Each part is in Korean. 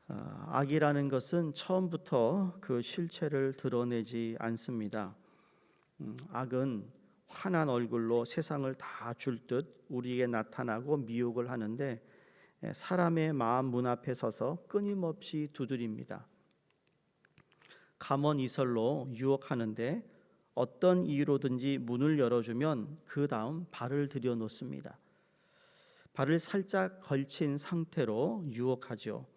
악이라는 것은 처음부터 그 실체를 드러내지 않습니다. 악은 환한 얼굴로 세상을 다 줄 듯 우리에게 나타나고 미혹을 하는데 사람의 마음 문 앞에 서서 끊임없이 두드립니다. 감언이설로 유혹하는데 어떤 이유로든지 문을 열어주면 그 다음 발을 들여놓습니다. 발을 살짝 걸친 상태로 유혹하죠.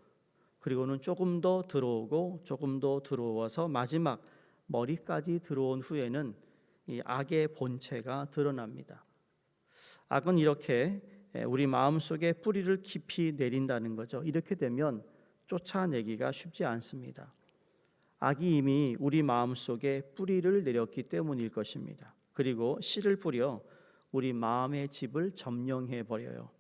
그리고는 조금 더 들어오고 조금 더 들어와서 마지막 머리까지 들어온 후에는 이 악의 본체가 드러납니다. 악은 이렇게 우리 마음속에 뿌리를 깊이 내린다는 거죠. 이렇게 되면 쫓아내기가 쉽지 않습니다. 악이 이미 우리 마음속에 뿌리를 내렸기 때문일 것입니다. 그리고 씨를 뿌려 우리 마음의 집을 점령해 버려요.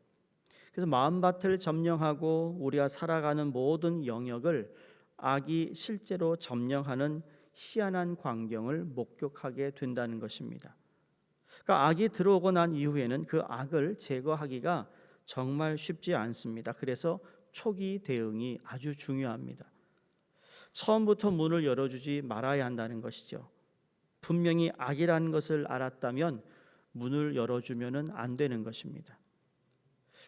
그래서 마음밭을 점령하고 우리가 살아가는 모든 영역을 악이 실제로 점령하는 희한한 광경을 목격하게 된다는 것입니다. 그러니까 악이 들어오고 난 이후에는 그 악을 제거하기가 정말 쉽지 않습니다. 그래서 초기 대응이 아주 중요합니다. 처음부터 문을 열어주지 말아야 한다는 것이죠. 분명히 악이라는 것을 알았다면 문을 열어주면 안 되는 것입니다.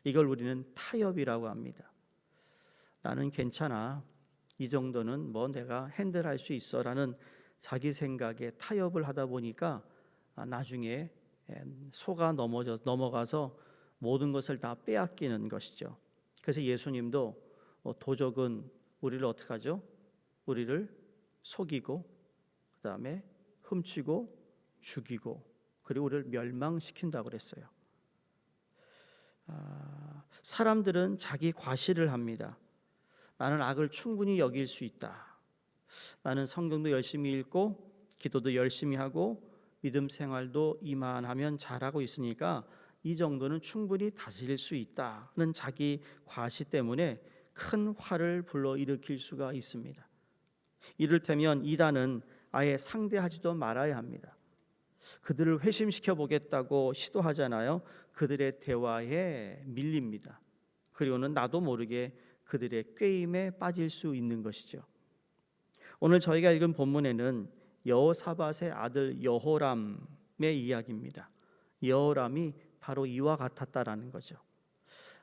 이걸 우리는 타협이라고 합니다. 나는 괜찮아. 이 정도는 뭐 내가 핸들할 수 있어라는 자기 생각에 타협을 하다 보니까 나중에 속아 넘어가서 모든 것을 다 빼앗기는 것이죠. 그래서 예수님도 도적은 우리를 어떻게 하죠? 우리를 속이고 그다음에 훔치고 죽이고 그리고 우리를 멸망시킨다고 그랬어요. 사람들은 자기 과시를 합니다. 나는 악을 충분히 여길 수 있다. 나는 성경도 열심히 읽고 기도도 열심히 하고 믿음 생활도 이만하면 잘하고 있으니까 이 정도는 충분히 다스릴 수 있다는 자기 과시 때문에 큰 화를 불러일으킬 수가 있습니다. 이를테면 이단은 아예 상대하지도 말아야 합니다. 그들을 회심시켜 보겠다고 시도하잖아요. 그들의 대화에 밀립니다. 그리고는 나도 모르게 그들의 꾀임에 빠질 수 있는 것이죠. 오늘 저희가 읽은 본문에는 여호사밧의 아들 여호람의 이야기입니다. 여호람이 바로 이와 같았다라는 거죠.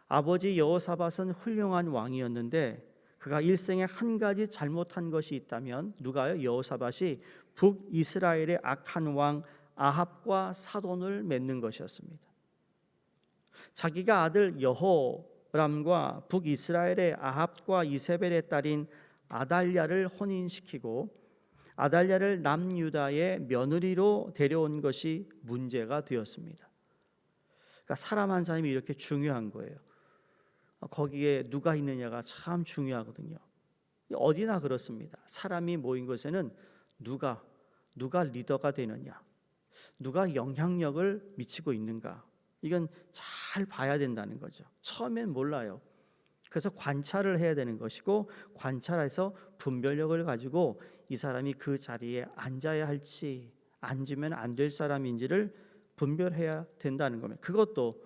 아버지 여호사밧은 훌륭한 왕이었는데 그가 일생에 한 가지 잘못한 것이 있다면 누가요? 여호사밧이 북이스라엘의 악한 왕 아합과 사돈을 맺는 것이었습니다. 자기가 아들 여호람과 북이스라엘의 아합과 이세벨의 딸인 아달랴를 혼인시키고 아달랴를 남유다의 며느리로 데려온 것이 문제가 되었습니다. 그러니까 사람 한 사람이 이렇게 중요한 거예요. 거기에 누가 있느냐가 참 중요하거든요. 어디나 그렇습니다. 사람이 모인 곳에는 누가 리더가 되느냐, 누가 영향력을 미치고 있는가, 이건 잘 봐야 된다는 거죠. 처음엔 몰라요. 그래서 관찰을 해야 되는 것이고 관찰해서 분별력을 가지고 이 사람이 그 자리에 앉아야 할지 앉으면 안 될 사람인지를 분별해야 된다는 겁니다. 그것도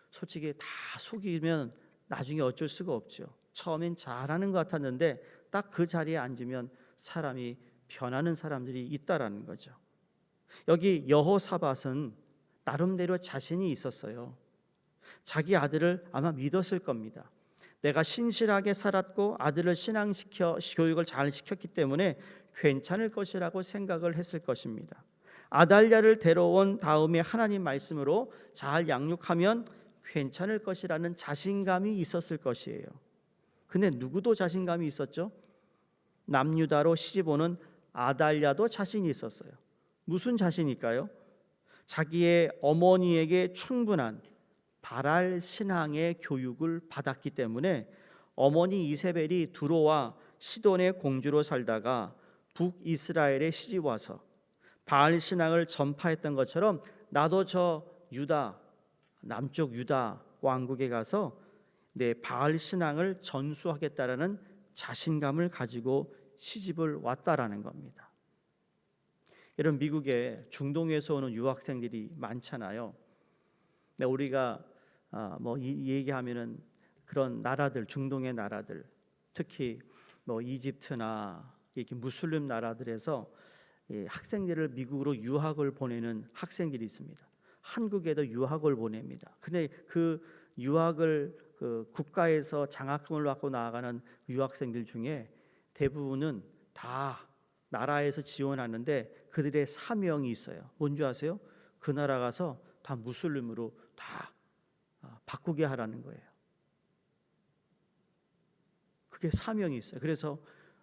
솔직히 다 속이면 나중에 어쩔 수가 없죠. 처음엔 잘하는 것 같았는데 딱 그 자리에 앉으면 사람이 변하는 사람들이 있다라는 거죠. 여기 여호사밧은 나름대로 자신이 있었어요. 자기 아들을 아마 믿었을 겁니다. 내가 신실하게 살았고 아들을 신앙시켜 교육을 잘 시켰기 때문에 괜찮을 것이라고 생각을 했을 것입니다. 아달랴를 데려온 다음에 하나님 말씀으로 잘 양육하면 괜찮을 것이라는 자신감이 있었을 것이에요. 근데 누구도 자신감이 있었죠? 남유다로 시집오는 아달랴도 자신이 있었어요. 무슨 자신일까요? 자기의 어머니에게 충분한 바랄 신앙의 교육을 받았기 때문에 어머니 이세벨이 두로와 시돈의 공주로 살다가 북이스라엘에 시집 와서 바알 신앙을 전파했던 것처럼 나도 저 유다 남쪽 유다 왕국에 가서 내 바알 신앙을 전수하겠다라는 자신감을 가지고 시집을 왔다라는 겁니다. 이런 미국에 중동에서 오는 유학생들이 많잖아요. 근데 우리가 얘기하면은 그런 나라들, 중동의 나라들, 특히 뭐 이집트나 이렇게 무슬림 나라들에서 학생들을 미국으로 유학을 보내는 학생들이 있습니다. 한국에도 유학을 보냅니다. 근데 그 유학을 그 국가에서 장학금을 받고 나아가는 유학생들 중에 대부분은 다 나라에서 지원하는데 그들의 사명이 있어요. 뭔지 아세요? 그 나라 가서 다 무슬림으로 다 바꾸게 하라는 거예요. 그게 사명이 있어요. 그래서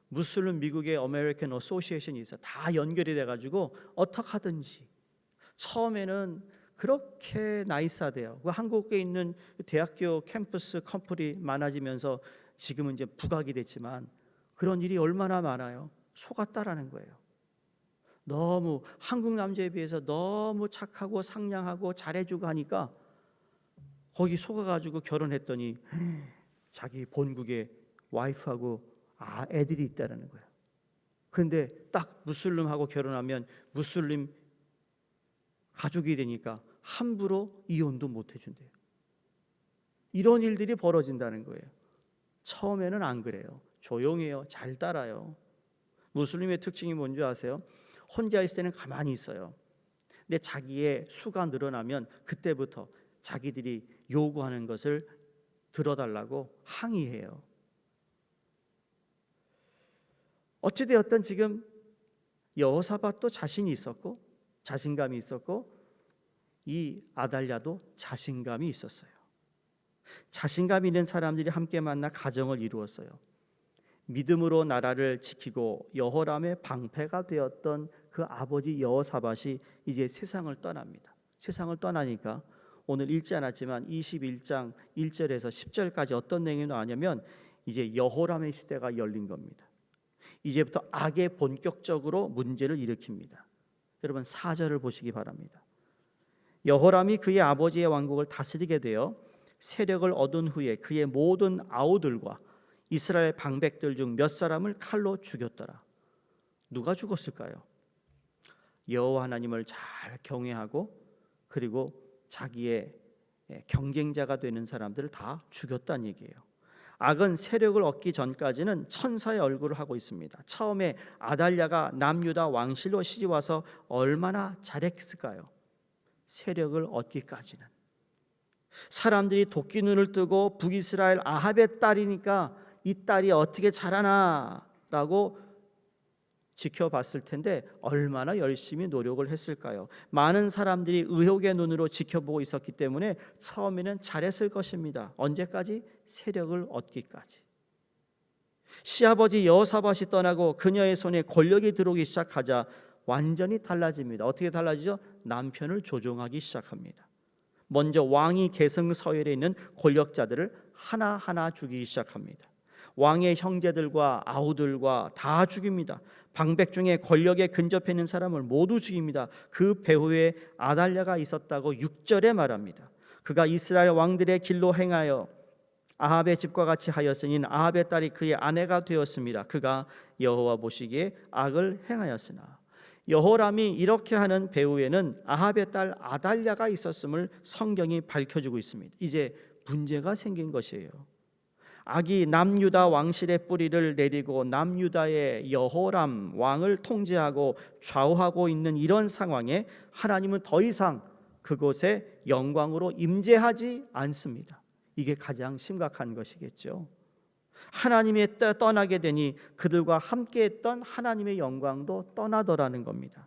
무슬림 미국의 아메리칸 어소시에이션이 있어 다 연결이 돼가지고 어떻게 하든지 처음에는 그렇게 나이스하대요. 그 한국에 있는 대학교 캠퍼스 커플이 많아지면서 지금은 이제 부각이 됐지만 그런 일이 얼마나 많아요. 속았다라는 거예요. 너무 한국 남자에 비해서 너무 착하고 상냥하고 잘해주고 하니까 거기 속아가지고 결혼했더니 자기 본국에 와이프하고 애들이 있다라는 거예요. 그런데 딱 무슬림하고 결혼하면 무슬림 가족이 되니까 함부로 이혼도 못 해준대요. 이런 일들이 벌어진다는 거예요. 처음에는 안 그래요. 조용해요. 잘 따라요. 무슬림의 특징이 뭔지 아세요? 혼자 있을 때는 가만히 있어요. 근데 자기의 수가 늘어나면 그때부터 자기들이 요구하는 것을 들어달라고 항의해요. 어찌되었든 지금 여호사밧도 자신이 있었고 자신감이 있었고 이 아달랴도 자신감이 있었어요. 자신감 있는 사람들이 함께 만나 가정을 이루었어요. 믿음으로 나라를 지키고 여호람의 방패가 되었던 그 아버지 여호사밧이 이제 세상을 떠납니다. 세상을 떠나니까 오늘 읽지 않았지만 21장 1절에서 10절까지 어떤 내용이 나오냐면 이제 여호람의 시대가 열린 겁니다. 이제부터 악에 본격적으로 문제를 일으킵니다. 여러분 4절을 보시기 바랍니다. 여호람이 그의 아버지의 왕국을 다스리게 되어 세력을 얻은 후에 그의 모든 아우들과 이스라엘 방백들 중 몇 사람을 칼로 죽였더라. 누가 죽었을까요? 여호와 하나님을 잘 경외하고 그리고 자기의 경쟁자가 되는 사람들을 다 죽였다는 얘기예요. 악은 세력을 얻기 전까지는 천사의 얼굴을 하고 있습니다. 처음에 아달랴가 남유다 왕실로 시집와서 얼마나 잘했을까요? 세력을 얻기까지는. 사람들이 도끼 눈을 뜨고 북이스라엘 아합의 딸이니까 이 딸이 어떻게 자라나라고 지켜봤을 텐데 얼마나 열심히 노력을 했을까요? 많은 사람들이 의혹의 눈으로 지켜보고 있었기 때문에 처음에는 잘했을 것입니다. 언제까지? 세력을 얻기까지. 시아버지 여호사밧이 떠나고 그녀의 손에 권력이 들어오기 시작하자 완전히 달라집니다. 어떻게 달라지죠? 남편을 조종하기 시작합니다. 먼저 왕이 계승서열에 있는 권력자들을 하나하나 죽이기 시작합니다. 왕의 형제들과 아우들과 다 죽입니다. 방백 중에 권력에 근접해 있는 사람을 모두 죽입니다. 그 배후에 아달랴가 있었다고 6절에 말합니다. 그가 이스라엘 왕들의 길로 행하여 아합의 집과 같이 하였으니 아합의 딸이 그의 아내가 되었습니다. 그가 여호와 보시기에 악을 행하였으나. 여호람이 이렇게 하는 배후에는 아합의 딸 아달랴가 있었음을 성경이 밝혀주고 있습니다. 이제 문제가 생긴 것이에요. 악이 남유다 왕실의 뿌리를 내리고 남유다의 여호람 왕을 통제하고 좌우하고 있는 이런 상황에 하나님은 더 이상 그곳에 영광으로 임재하지 않습니다. 이게 가장 심각한 것이겠죠. 하나님이 떠나게 되니 그들과 함께했던 하나님의 영광도 떠나더라는 겁니다.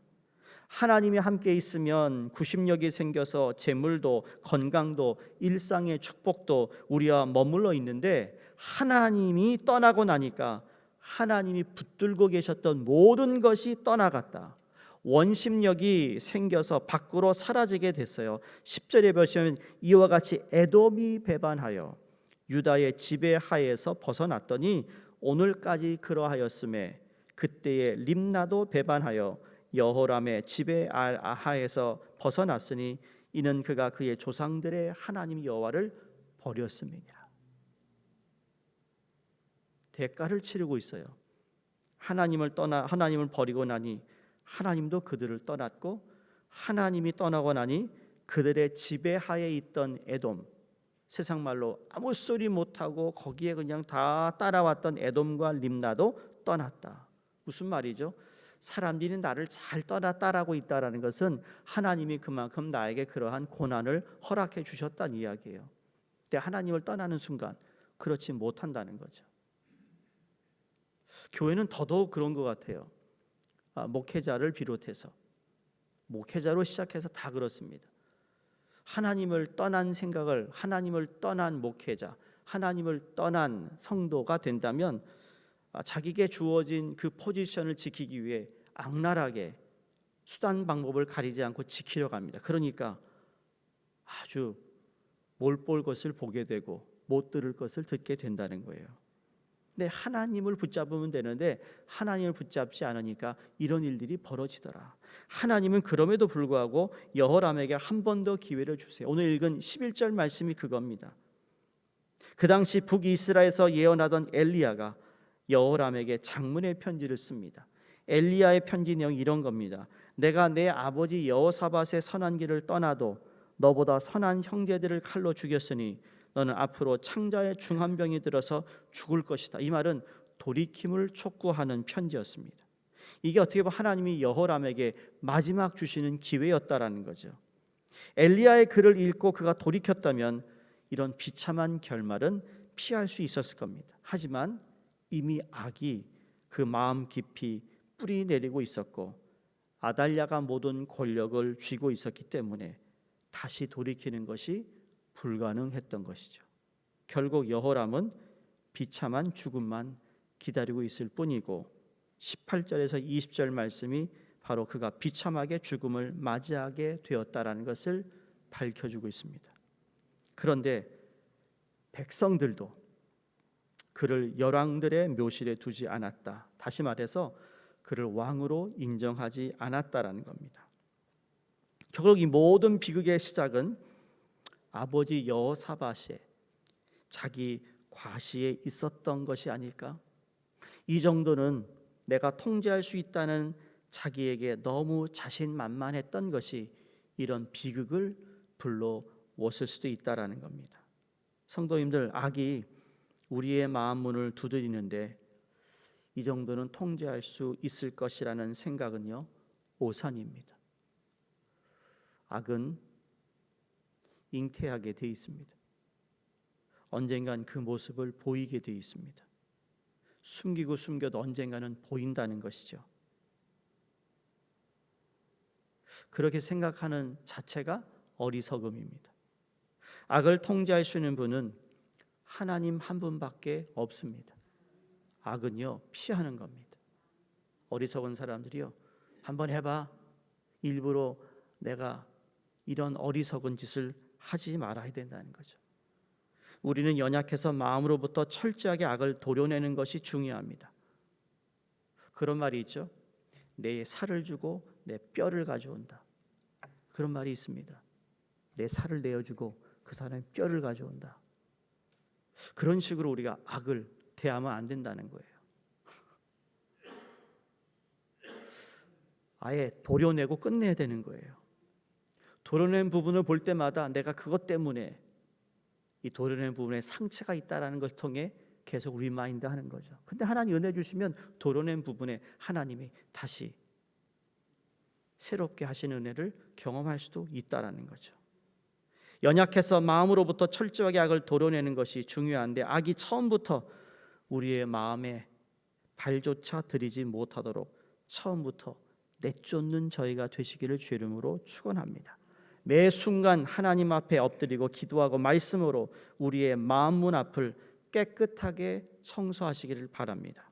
하나님이 함께 있으면 구심력이 생겨서 재물도 건강도 일상의 축복도 우리와 머물러 있는데 하나님이 떠나고 나니까 하나님이 붙들고 계셨던 모든 것이 떠나갔다. 원심력이 생겨서 밖으로 사라지게 됐어요. 10절에 보시면 이와 같이 에돔이 배반하여 유다의 지배하에서 벗어났더니 오늘까지 그러하였음에 그때의 림나도 배반하여 여호람의 지배하에서 벗어났으니 이는 그가 그의 조상들의 하나님 여호와를 버렸음이니라. 대가를 치르고 있어요. 하나님을 버리고 나니 하나님도 그들을 떠났고 하나님이 떠나고 나니 그들의 지배하에 있던 에돔 세상 말로 아무 소리 못하고 거기에 그냥 다 따라왔던 에돔과 림나도 떠났다. 무슨 말이죠? 사람들이 나를 잘 따라고 있다라는 것은 하나님이 그만큼 나에게 그러한 고난을 허락해 주셨다는 이야기예요. 근데 하나님을 떠나는 순간 그렇지 못한다는 거죠. 교회는 더더욱 그런 것 같아요. 목회자를 비롯해서 목회자로 시작해서 다 그렇습니다. 하나님을 떠난 생각을, 하나님을 떠난 목회자, 하나님을 떠난 성도가 된다면 자기에게 주어진 그 포지션을 지키기 위해 악랄하게 수단 방법을 가리지 않고 지키려고 합니다. 그러니까 아주 못 볼 것을 보게 되고 못 들을 것을 듣게 된다는 거예요. 근데 하나님을 붙잡으면 되는데 하나님을 붙잡지 않으니까 이런 일들이 벌어지더라. 하나님은 그럼에도 불구하고 여호람에게 한 번 더 기회를 주세요. 오늘 읽은 11절 말씀이 그겁니다. 그 당시 북이스라엘에서 예언하던 엘리야가 여호람에게 장문의 편지를 씁니다. 엘리야의 편지 내용이 이런 겁니다. 내가 내 아버지 여호사밧의 선한 길을 떠나도 너보다 선한 형제들을 칼로 죽였으니 너는 앞으로 창자의 중한 병이 들어서 죽을 것이다. 이 말은 돌이킴을 촉구하는 편지였습니다. 이게 어떻게 보면 하나님이 여호람에게 마지막 주시는 기회였다라는 거죠. 엘리야의 글을 읽고 그가 돌이켰다면 이런 비참한 결말은 피할 수 있었을 겁니다. 하지만 이미 악이 그 마음 깊이 뿌리 내리고 있었고 아달랴가 모든 권력을 쥐고 있었기 때문에 다시 돌이키는 것이 불가능했던 것이죠. 결국 여호람은 비참한 죽음만 기다리고 있을 뿐이고 18절에서 20절 말씀이 바로 그가 비참하게 죽음을 맞이하게 되었다라는 것을 밝혀주고 있습니다. 그런데 백성들도 그를 열왕들의 묘실에 두지 않았다. 다시 말해서 그를 왕으로 인정하지 않았다라는 겁니다. 결국 이 모든 비극의 시작은 아버지 여호사밧의 자기 과시에 있었던 것이 아닐까? 이 정도는 내가 통제할 수 있다는 자기에게 너무 자신만만했던 것이 이런 비극을 불러왔을 수도 있다라는 겁니다. 성도님들, 악이 우리의 마음 문을 두드리는데 이 정도는 통제할 수 있을 것이라는 생각은요, 오산입니다. 악은 잉태하게 돼 있습니다. 언젠간 그 모습을 보이게 돼 있습니다. 숨기고 숨겨도 언젠가는 보인다는 것이죠. 그렇게 생각하는 자체가 어리석음입니다. 악을 통제할 수 있는 분은 하나님 한 분밖에 없습니다. 악은요, 피하는 겁니다. 어리석은 사람들이요, 한번 해봐. 일부러 내가 이런 어리석은 짓을 하지 말아야 된다는 거죠. 우리는 연약해서 마음으로부터 철저하게 악을 도려내는 것이 중요합니다. 그런 말이 있죠. 내 살을 주고 내 뼈를 가져온다. 그런 말이 있습니다. 내 살을 내어주고 그 사람의 뼈를 가져온다. 그런 식으로 우리가 악을 대하면 안 된다는 거예요. 아예 도려내고 끝내야 되는 거예요. 도려낸 부분을 볼 때마다 내가 그것 때문에 이 도려낸 부분에 상처가 있다라는 것을 통해 계속 리마인드 하는 거죠. 근데 하나님 은혜 주시면 도려낸 부분에 하나님이 다시 새롭게 하시는 은혜를 경험할 수도 있다라는 거죠. 연약해서 마음으로부터 철저하게 악을 도려내는 것이 중요한데 악이 처음부터 우리의 마음에 발조차 들이지 못하도록 처음부터 내쫓는 저희가 되시기를 주의 이름으로 축원합니다. 매 순간 하나님 앞에 엎드리고 기도하고 말씀으로 우리의 마음 문 앞을 깨끗하게 청소하시기를 바랍니다.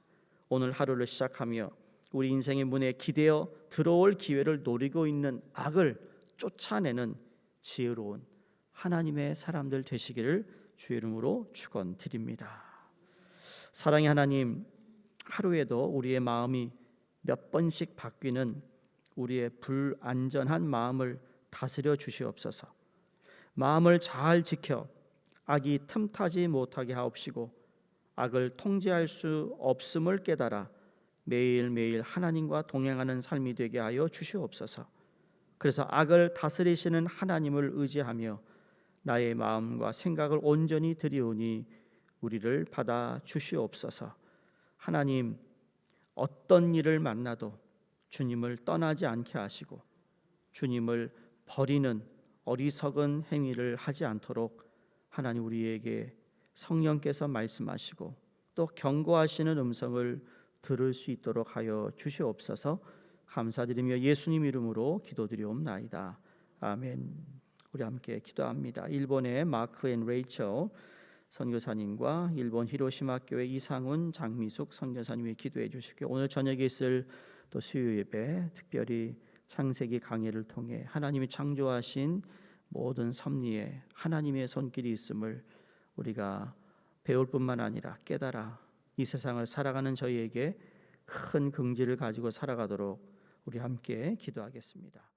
오늘 하루를 시작하며 우리 인생의 문에 기대어 들어올 기회를 노리고 있는 악을 쫓아내는 지혜로운 하나님의 사람들 되시기를 주의 이름으로 축원드립니다. 사랑의 하나님, 하루에도 우리의 마음이 몇 번씩 바뀌는 우리의 불안전한 마음을 다스려 주시옵소서. 마음을 잘 지켜 악이 틈타지 못하게 하옵시고 악을 통제할 수 없음을 깨달아 매일매일 하나님과 동행하는 삶이 되게 하여 주시옵소서. 그래서 악을 다스리시는 하나님을 의지하며 나의 마음과 생각을 온전히 드리오니 우리를 받아 주시옵소서. 하나님, 어떤 일을 만나도 주님을 떠나지 않게 하시고 주님을 버리는 어리석은 행위를 하지 않도록 하나님 우리에게 성령께서 말씀하시고 또 경고하시는 음성을 들을 수 있도록 하여 주시옵소서. 감사드리며 예수님 이름으로 기도드리옵나이다. 아멘. 우리 함께 기도합니다. 일본의 마크 앤 레이처 선교사님과 일본 히로시마 교회 이상훈 장미숙 선교사님이 기도해 주시고 오늘 저녁에 있을 또 수요 예배 특별히 창세기 강해를 통해 하나님이 창조하신 모든 섭리에 하나님의 손길이 있음을 우리가 배울 뿐만 아니라 깨달아 이 세상을 살아가는 저희에게 큰 긍지를 가지고 살아가도록 우리 함께 기도하겠습니다.